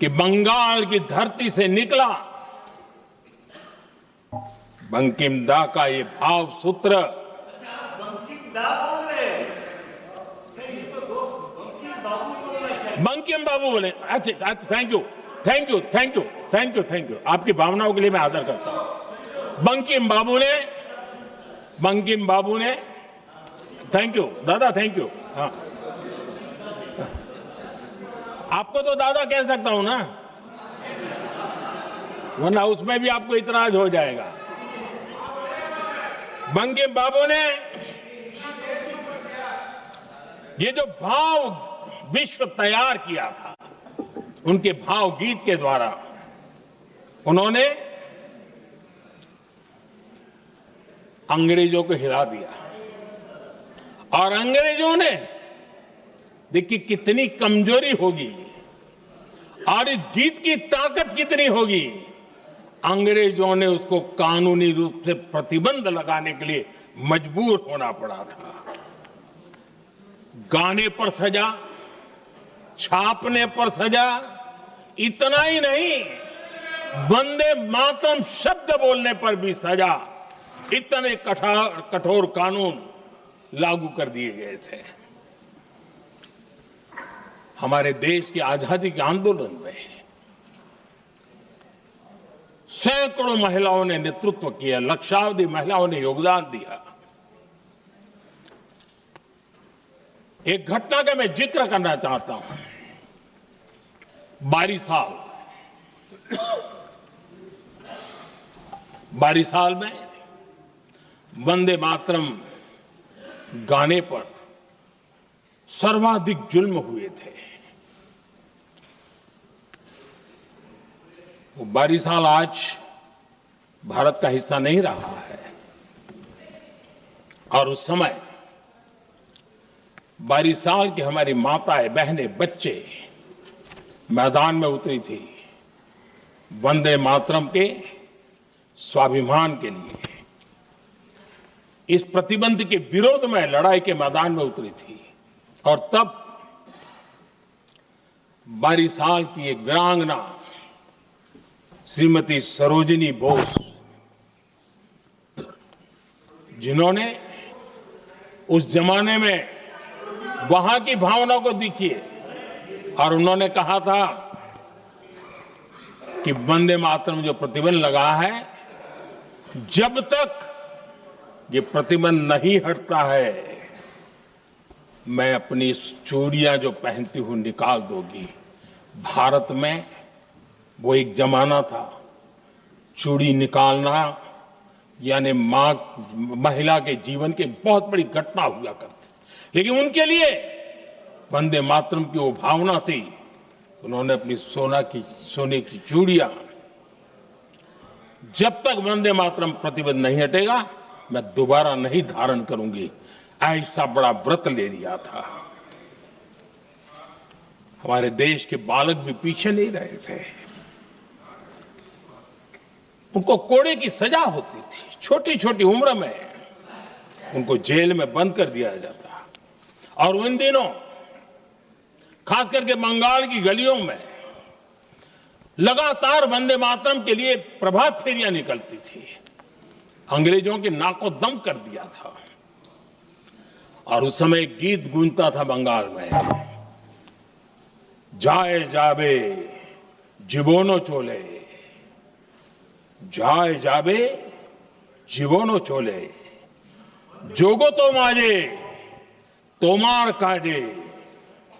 कि बंगाल की धरती से निकला बंकिम दा का ये भाव सूत्र। बंकिम बाबू बोले। अच्छा, thank you thank you thank you thank you thank you, आपकी भावनाओं के लिए मैं आदर करता हूं। बंकिम बाबू ने थैंक यू दादा, थैंक यू। हाँ, आपको तो दादा कह सकता हूं ना, वरना उसमें भी आपको इतराज हो जाएगा। बंकिम बाबू ने ये जो भाव विश्व तैयार किया था, उनके भाव गीत के द्वारा उन्होंने अंग्रेजों को हिला दिया। और अंग्रेजों ने देखिए कितनी कमजोरी होगी और इस गीत की ताकत कितनी होगी। अंग्रेजों ने उसको कानूनी रूप से प्रतिबंध लगाने के लिए मजबूर होना पड़ा था। गाने पर सजा, छापने पर सजा, इतना ही नहीं, वंदे मातरम शब्द बोलने पर भी सजा। इतने कठोर कानून लागू कर दिए गए थे। हमारे देश की आजादी के आंदोलन में सैकड़ों महिलाओं ने नेतृत्व किया, लक्षावधि महिलाओं ने योगदान दिया। एक घटना का मैं जिक्र करना चाहता हूं। 22 साल में वंदे मातरम गाने पर सर्वाधिक जुल्म हुए थे। वो 22 साल आज भारत का हिस्सा नहीं रहा है। और उस समय 22 साल की हमारी माताएं, बहनें, बच्चे मैदान में उतरी थी वंदे मातरम के स्वाभिमान के लिए। इस प्रतिबंध के विरोध में लड़ाई के मैदान में उतरी थी। और तब 22 साल की एक वीरांगना श्रीमती सरोजिनी बोस, जिन्होंने उस जमाने में वहां की भावना को देखिए, और उन्होंने कहा था कि वंदे मातरम जो प्रतिबंध लगा है, जब तक ये प्रतिबंध नहीं हटता है, मैं अपनी चूड़ियां जो पहनती हूं निकाल दूंगी। भारत में वो एक जमाना था, चूड़ी निकालना यानी महिला के जीवन की बहुत बड़ी घटना हुआ करती। लेकिन उनके लिए वंदे मातरम की वो भावना थी, उन्होंने अपनी सोने की चूड़ियां, जब तक वंदे मातरम प्रतिबंध नहीं हटेगा मैं दोबारा नहीं धारण करूंगी, ऐसा बड़ा व्रत ले लिया था। हमारे देश के बालक भी पीछे नहीं रहे थे। उनको कोड़े की सजा होती थी, छोटी छोटी उम्र में उनको जेल में बंद कर दिया जाता। और उन दिनों खास करके बंगाल की गलियों में लगातार वंदे मातरम के लिए प्रभात फेरियां निकलती थी। अंग्रेजों के नाको दम कर दिया था। और उस समय गीत गूंजता था बंगाल में, जाए जाबे जीवोनो चोले, जाए जाबे जीवोनो चोले, जोगो तो माजे तोमार काजे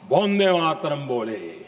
वंदे मातरम बोले।